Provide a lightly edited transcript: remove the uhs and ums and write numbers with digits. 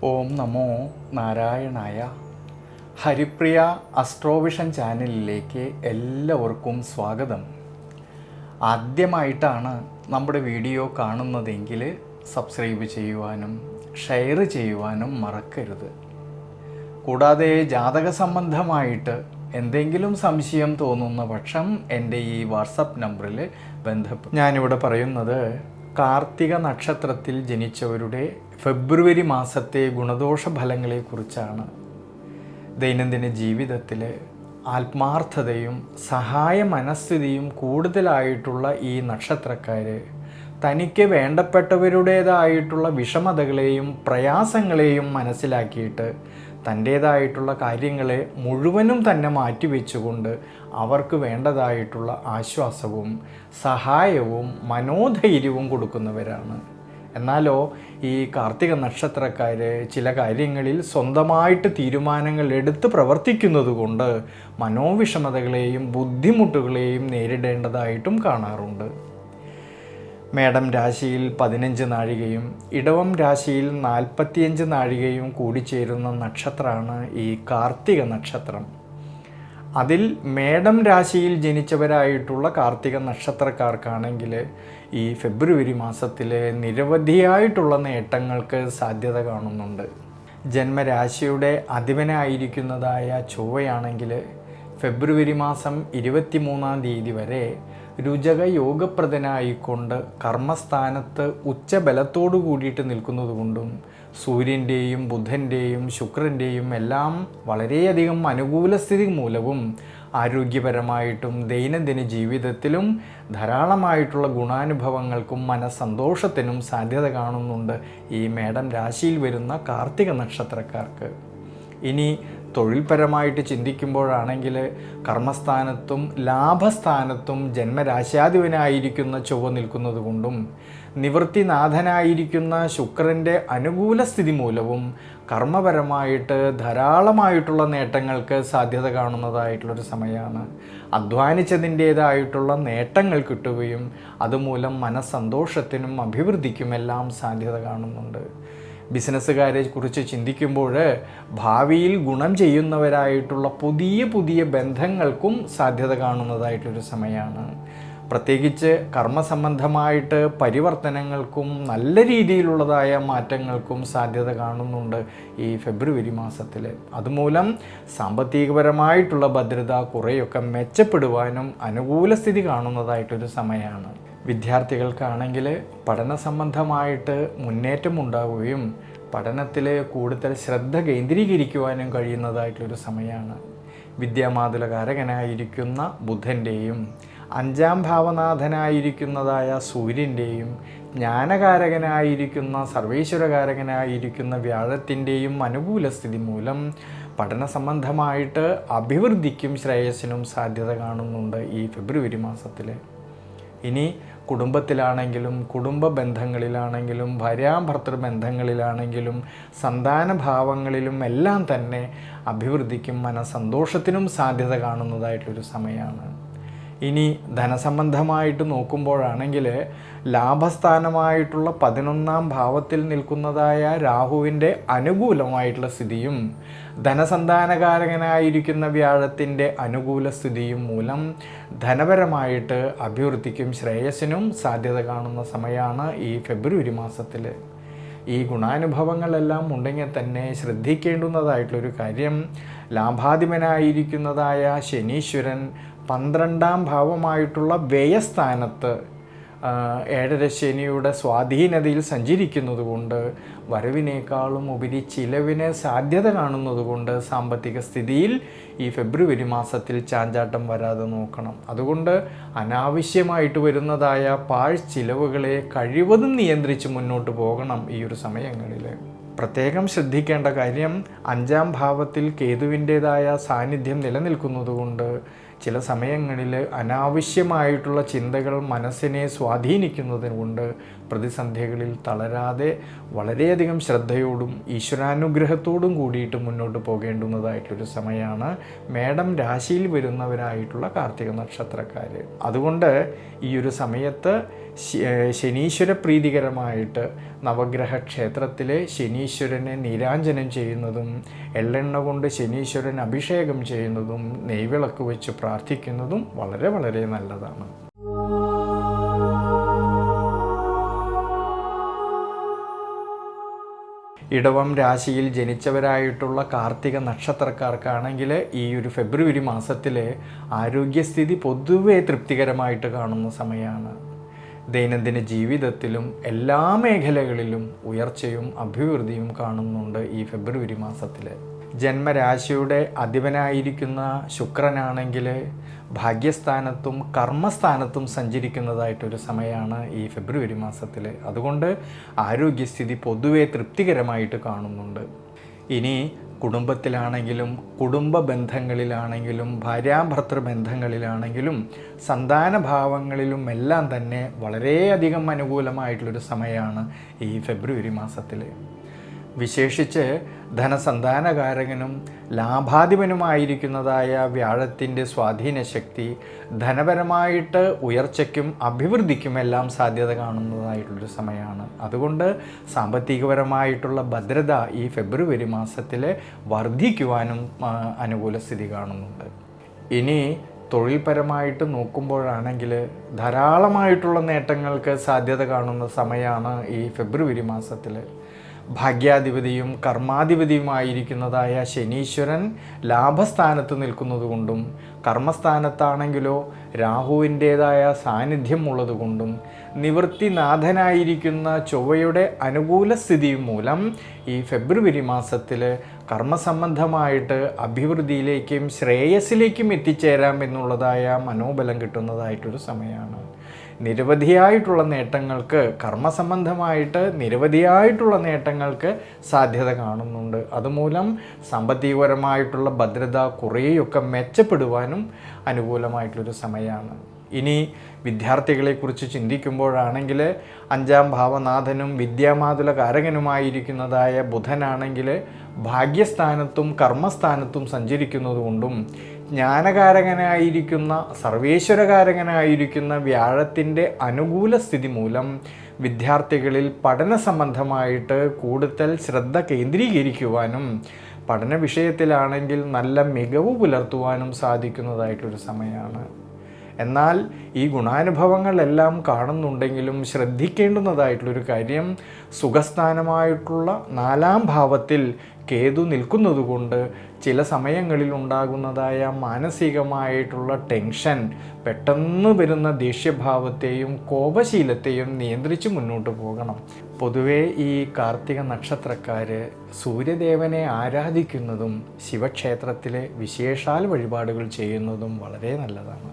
ഓം നമോ നാരായണായ. ഹരിപ്രിയ അസ്ട്രോവിഷൻ ചാനലിലേക്ക് എല്ലാവർക്കും സ്വാഗതം. ആദ്യമായിട്ടാണ് നമ്മുടെ വീഡിയോ കാണുന്നതെങ്കിൽ സബ്സ്ക്രൈബ് ചെയ്യുവാനും ഷെയർ ചെയ്യുവാനും മറക്കരുത്. കൂടാതെ ജാതക സംബന്ധമായിട്ട് എന്തെങ്കിലും സംശയം തോന്നുന്ന പക്ഷം എൻ്റെ ഈ വാട്സപ്പ് നമ്പറിൽ ബന്ധപ്പെടും. ഞാനിവിടെ പറയുന്നത് കാർത്തിക നക്ഷത്രത്തിൽ ജനിച്ചവരുടെ ഫെബ്രുവരി മാസത്തെ ഗുണദോഷ ഫലങ്ങളെക്കുറിച്ചാണ്. ദൈനംദിന ജീവിതത്തിൽ ആത്മാർത്ഥതയും സഹായ മനസ്ഥിതിയും കൂടുതലായിട്ടുള്ള ഈ നക്ഷത്രക്കാർ തനിക്ക് വേണ്ടപ്പെട്ടവരുടേതായിട്ടുള്ള വിഷമതകളെയും പ്രയാസങ്ങളെയും മനസ്സിലാക്കിയിട്ട് തൻ്റേതായിട്ടുള്ള കാര്യങ്ങളെ മുഴുവനും തന്നെ മാറ്റിവെച്ചുകൊണ്ട് അവർക്ക് വേണ്ടതായിട്ടുള്ള ആശ്വാസവും സഹായവും മനോധൈര്യവും കൊടുക്കുന്നവരാണ്. എന്നാലോ ഈ കാർത്തിക നക്ഷത്രക്കാർ ചില കാര്യങ്ങളിൽ സ്വന്തമായിട്ട് തീരുമാനങ്ങൾ എടുത്ത് പ്രവർത്തിക്കുന്നത് കൊണ്ട് മനോവിഷമതകളെയും ബുദ്ധിമുട്ടുകളെയും നേരിടേണ്ടതായിട്ടും കാണാറുണ്ട്. മേടം രാശിയിൽ 15 നാഴികയും ഇടവം രാശിയിൽ 45 നാഴികയും കൂടിച്ചേരുന്ന നക്ഷത്രമാണ് ഈ കാർത്തിക നക്ഷത്രം. അതിൽ മേടം രാശിയിൽ ജനിച്ചവരായിട്ടുള്ള കാർത്തിക നക്ഷത്രക്കാർക്കാണെങ്കിൽ ഈ ഫെബ്രുവരി മാസത്തിൽ നിരവധിയായിട്ടുള്ള നേട്ടങ്ങൾക്ക് സാധ്യത കാണുന്നുണ്ട്. ജന്മരാശിയുടെ അധിപനായിരിക്കുന്നതായ ചൊവ്വയാണെങ്കിൽ ഫെബ്രുവരി മാസം 23-ാം തീയതി വരെ രുചക യോഗപ്രദനായിക്കൊണ്ട് കർമ്മസ്ഥാനത്ത് ഉച്ചബലത്തോടു കൂടിയിട്ട് നിൽക്കുന്നത് കൊണ്ടും സൂര്യൻ്റെയും ബുധൻ്റെയും ശുക്രൻ്റെയും എല്ലാം വളരെയധികം അനുകൂല സ്ഥിതി മൂലവും ആരോഗ്യപരമായിട്ടും ദൈനംദിന ജീവിതത്തിലും ധാരാളമായിട്ടുള്ള ഗുണാനുഭവങ്ങൾക്കും മനസ്സന്തോഷത്തിനും സാധ്യത കാണുന്നുണ്ട് ഈ മേടം രാശിയിൽ വരുന്ന കാർത്തിക നക്ഷത്രക്കാർക്ക്. ഇനി തൊഴിൽപരമായിട്ട് ചിന്തിക്കുമ്പോഴാണെങ്കിൽ കർമ്മസ്ഥാനത്തും ലാഭസ്ഥാനത്തും ജന്മരാശ്യാധിപനായിരിക്കുന്ന ചൊവ്വ നിൽക്കുന്നത് കൊണ്ടും നിവൃത്തിനാഥനായിരിക്കുന്ന ശുക്രൻ്റെ അനുകൂല സ്ഥിതി മൂലവും കർമ്മപരമായിട്ട് ധാരാളമായിട്ടുള്ള നേട്ടങ്ങൾക്ക് സാധ്യത കാണുന്നതായിട്ടുള്ളൊരു സമയമാണ്. അധ്വാനിച്ചതിൻ്റേതായിട്ടുള്ള നേട്ടങ്ങൾ കിട്ടുകയും അതുമൂലം മനസ്സന്തോഷത്തിനും അഭിവൃദ്ധിക്കുമെല്ലാം സാധ്യത കാണുന്നുണ്ട്. ബിസിനസ്സുകാരെ കുറിച്ച് ചിന്തിക്കുമ്പോൾ ഭാവിയിൽ ഗുണം ചെയ്യുന്നവരായിട്ടുള്ള പുതിയ പുതിയ ബന്ധങ്ങൾക്കും സാധ്യത കാണുന്നതായിട്ടൊരു സമയമാണ്. പ്രത്യേകിച്ച് കർമ്മസംബന്ധമായിട്ട് പരിവർത്തനങ്ങൾക്കും നല്ല രീതിയിലുള്ളതായ മാറ്റങ്ങൾക്കും സാധ്യത കാണുന്നുണ്ട് ഈ ഫെബ്രുവരി മാസത്തിൽ. അതുമൂലം സാമ്പത്തികപരമായിട്ടുള്ള ഭദ്രത കുറേയൊക്കെ മെച്ചപ്പെടുവാനും അനുകൂല സ്ഥിതി കാണുന്നതായിട്ടൊരു സമയമാണ്. വിദ്യാർത്ഥികൾക്കാണെങ്കിൽ പഠന സംബന്ധമായിട്ട് മുന്നേറ്റം ഉണ്ടാവുകയും പഠനത്തിൽ കൂടുതൽ ശ്രദ്ധ കേന്ദ്രീകരിക്കുവാനും കഴിയുന്നതായിട്ടൊരു സമയമാണ്. വിദ്യാമാതുലകാരകനായിരിക്കുന്ന ബുധൻ്റെയും 5-ാം ഭാവനാഥനായിരിക്കുന്നതായ സൂര്യൻ്റെയും ജ്ഞാനകാരകനായിരിക്കുന്ന സർവേശ്വരകാരകനായിരിക്കുന്ന വ്യാഴത്തിൻ്റെയും അനുകൂല സ്ഥിതി മൂലം പഠന സംബന്ധമായിട്ട് അഭിവൃദ്ധിക്കും ശ്രേയസ്സിനും സാധ്യത കാണുന്നുണ്ട് ഈ ഫെബ്രുവരി മാസത്തിൽ. ഇനി കുടുംബത്തിലാണെങ്കിലും കുടുംബ ബന്ധങ്ങളിലാണെങ്കിലും ഭാര്യാഭർത്തൃ ബന്ധങ്ങളിലാണെങ്കിലും സന്താനഭാവങ്ങളിലും എല്ലാം തന്നെ അഭിവൃദ്ധിക്കും മനസ്സന്തോഷത്തിനും സാധ്യത കാണുന്നതായിട്ടൊരു സമയമാണ്. ഇനി ധനസംബന്ധമായിട്ട് നോക്കുമ്പോഴാണെങ്കിൽ ലാഭസ്ഥാനമായിട്ടുള്ള 11-ാം ഭാവത്തിൽ നിൽക്കുന്നതായ രാഹുവിൻ്റെ അനുകൂലമായിട്ടുള്ള സ്ഥിതിയും ധനസന്താനകാരകനായിരിക്കുന്ന വ്യാഴത്തിൻ്റെ അനുകൂല സ്ഥിതിയും മൂലം ധനപരമായിട്ട് അഭിവൃദ്ധിക്കും ശ്രേയസ്സിനും സാധ്യത കാണുന്ന സമയമാണ് ഈ ഫെബ്രുവരി മാസത്തിൽ. ഈ ഗുണാനുഭവങ്ങളെല്ലാം ഉണ്ടെങ്കിൽ തന്നെ ശ്രദ്ധിക്കേണ്ടുന്നതായിട്ടുള്ളൊരു കാര്യം, ലാഭാധിപനായിരിക്കുന്നതായ ശനീശ്വരൻ 12-ാം ഭാവമായിട്ടുള്ള വ്യയസ്ഥാനത്ത് 7.5 ശനിയുടെ സ്വാധീനതയിൽ സഞ്ചരിക്കുന്നത് കൊണ്ട് വരവിനേക്കാളും ഉപരി ചിലവിന് സാധ്യത കാണുന്നത് കൊണ്ട് സാമ്പത്തിക സ്ഥിതിയിൽ ഈ ഫെബ്രുവരി മാസത്തിൽ ചാഞ്ചാട്ടം വരാതെ നോക്കണം. അതുകൊണ്ട് അനാവശ്യമായിട്ട് വരുന്നതായ പാഴ്ചിലവുകളെ കഴിവതും നിയന്ത്രിച്ച് മുന്നോട്ട് പോകണം ഈ ഒരു സമയങ്ങളിൽ. പ്രത്യേകം ശ്രദ്ധിക്കേണ്ട കാര്യം, 5-ാം ഭാവത്തിൽ കേതുവിൻ്റേതായ സാന്നിധ്യം നിലനിൽക്കുന്നതുകൊണ്ട് ചില സമയങ്ങളിൽ അനാവശ്യമായിട്ടുള്ള ചിന്തകൾ മനസ്സിനെ സ്വാധീനിക്കുന്നതുകൊണ്ട് പ്രതിസന്ധികളിൽ തളരാതെ വളരെയധികം ശ്രദ്ധയോടും ഈശ്വരാനുഗ്രഹത്തോടും കൂടിയിട്ട് മുന്നോട്ട് പോകേണ്ടുന്നതായിട്ടൊരു സമയമാണ് മേടം രാശിയിൽ വരുന്നവരായിട്ടുള്ള കാർത്തിക നക്ഷത്രക്കാർ. അതുകൊണ്ട് ഈ ഒരു സമയത്ത് ശനീശ്വര പ്രീതികരമായിട്ട് നവഗ്രഹ ക്ഷേത്രത്തിലെ ശനീശ്വരനെ നീരാഞ്ജനം ചെയ്യുന്നതും എള്ളെണ്ണ കൊണ്ട് ശനീശ്വരൻ അഭിഷേകം ചെയ്യുന്നതും നെയ്വിളക്ക് വെച്ച് പ്രാർത്ഥിക്കുന്നതും വളരെ വളരെ നല്ലതാണ്. ഇടവം രാശിയിൽ ജനിച്ചവരായിട്ടുള്ള കാർത്തിക നക്ഷത്രക്കാർക്കാണെങ്കിൽ ഈ ഒരു ഫെബ്രുവരി മാസത്തിൽ ആരോഗ്യസ്ഥിതി പൊതുവെ തൃപ്തികരമായിട്ട് കാണുന്ന സമയമാണ്. ദൈനംദിന ജീവിതത്തിലും എല്ലാ മേഖലകളിലും ഉയർച്ചയും അഭിവൃദ്ധിയും കാണുന്നുണ്ട് ഈ ഫെബ്രുവരി മാസത്തിൽ. ജന്മരാശിയുടെ അധിപനായിരിക്കുന്ന ശുക്രനാണെങ്കിൽ ഭാഗ്യസ്ഥാനത്തും കർമ്മസ്ഥാനത്തും സഞ്ചരിക്കുന്നതായിട്ടൊരു സമയമാണ് ഈ ഫെബ്രുവരി മാസത്തിൽ. അതുകൊണ്ട് ആരോഗ്യസ്ഥിതി പൊതുവെ തൃപ്തികരമായിട്ട് കാണുന്നുണ്ട്. ഇനി കുടുംബത്തിലാണെങ്കിലും കുടുംബ ബന്ധങ്ങളിലാണെങ്കിലും ഭാര്യാഭർത്തൃ ബന്ധങ്ങളിലാണെങ്കിലും സന്താനഭാവങ്ങളിലും എല്ലാം തന്നെ വളരെയധികം അനുകൂലമായിട്ടുള്ളൊരു സമയമാണ് ഈ ഫെബ്രുവരി മാസത്തിൽ. വിശേഷിച്ച് ധനസന്താനകാരകനും ലാഭാധിപനുമായിരിക്കുന്നതായ വ്യാഴത്തിൻ്റെ സ്വാധീനശക്തി ധനപരമായിട്ട് ഉയർച്ചയ്ക്കും അഭിവൃദ്ധിക്കുമെല്ലാം സാധ്യത കാണുന്നതായിട്ടുള്ളൊരു സമയമാണ്. അതുകൊണ്ട് സാമ്പത്തികപരമായിട്ടുള്ള ഭദ്രത ഈ ഫെബ്രുവരി മാസത്തിൽ വർദ്ധിക്കുവാനും അനുകൂല സ്ഥിതി കാണുന്നുണ്ട്. ഇനി തൊഴിൽപരമായിട്ട് നോക്കുമ്പോഴാണെങ്കിൽ ധാരാളമായിട്ടുള്ള നേട്ടങ്ങൾക്ക് സാധ്യത കാണുന്ന സമയമാണ് ഈ ഫെബ്രുവരി മാസത്തിൽ. ഭാഗ്യാധിപതിയും കർമാധിപതിയുമായിരിക്കുന്നതായ ശനീശ്വരൻ ലാഭസ്ഥാനത്ത് നിൽക്കുന്നതുകൊണ്ടും കർമ്മസ്ഥാനത്താണെങ്കിലോ രാഹുവിൻ്റേതായ സാന്നിധ്യം ഉള്ളതുകൊണ്ടും നിവൃത്തിനാഥനായിരിക്കുന്ന ചൊവ്വയുടെ അനുകൂല സ്ഥിതി മൂലം ഈ ഫെബ്രുവരി മാസത്തിൽ കർമ്മസംബന്ധമായിട്ട് അഭിവൃദ്ധിയിലേക്കും ശ്രേയസ്സിലേക്കും എത്തിച്ചേരാം എന്നുള്ളതായ മനോബലം കിട്ടുന്നതായിട്ടൊരു സമയമാണ്. നിരവധിയായിട്ടുള്ള നേട്ടങ്ങൾക്ക് കർമ്മസംബന്ധമായിട്ട് നിരവധിയായിട്ടുള്ള നേട്ടങ്ങൾക്ക് സാധ്യത കാണുന്നുണ്ട്. അതുമൂലം സാമ്പത്തികപരമായിട്ടുള്ള ഭദ്രത കുറേയൊക്കെ മെച്ചപ്പെടുവാനും അനുകൂലമായിട്ടുള്ളൊരു സമയമാണ്. ഇനി വിദ്യാർത്ഥികളെക്കുറിച്ച് ചിന്തിക്കുമ്പോഴാണെങ്കിൽ 5ാം ഭാവനാഥനും വിദ്യാമാതുല കാരകനുമായിരിക്കുന്നതായ ബുധനാണെങ്കിൽ ഭാഗ്യസ്ഥാനത്തും കർമ്മസ്ഥാനത്തും സഞ്ചരിക്കുന്നതുകൊണ്ടും ജ്ഞാനകാരകനായിരിക്കുന്ന സർവേശ്വരകാരകനായിരിക്കുന്ന വ്യാഴത്തിൻ്റെ അനുകൂല സ്ഥിതി മൂലം വിദ്യാർത്ഥികളിൽ പഠന സംബന്ധമായിട്ട് കൂടുതൽ ശ്രദ്ധ കേന്ദ്രീകരിക്കുവാനും പഠന വിഷയത്തിലാണെങ്കിൽ നല്ല മികവ് പുലർത്തുവാനും സാധിക്കുന്നതായിട്ടൊരു സമയമാണ്. എന്നാൽ ഈ ഗുണാനുഭവങ്ങളെല്ലാം കാണുന്നുണ്ടെങ്കിലും ശ്രദ്ധിക്കേണ്ടുന്നതായിട്ടുള്ളൊരു കാര്യം സുഖസ്ഥാനമായിട്ടുള്ള 4ാം ഭാവത്തിൽ കേതു നിൽക്കുന്നതുകൊണ്ട് ചില സമയങ്ങളിൽ ഉണ്ടാകുന്നതായ മാനസികമായിട്ടുള്ള ടെൻഷൻ, പെട്ടെന്ന് വരുന്ന ദേഷ്യഭാവത്തെയും കോപശീലത്തെയും നിയന്ത്രിച്ച് മുന്നോട്ട് പോകണം. പൊതുവെ ഈ കാർത്തിക നക്ഷത്രക്കാർ സൂര്യദേവനെ ആരാധിക്കുന്നതും ശിവക്ഷേത്രത്തിലെ വിശേഷാൽ വഴിപാടുകൾ ചെയ്യുന്നതും വളരെ നല്ലതാണ്.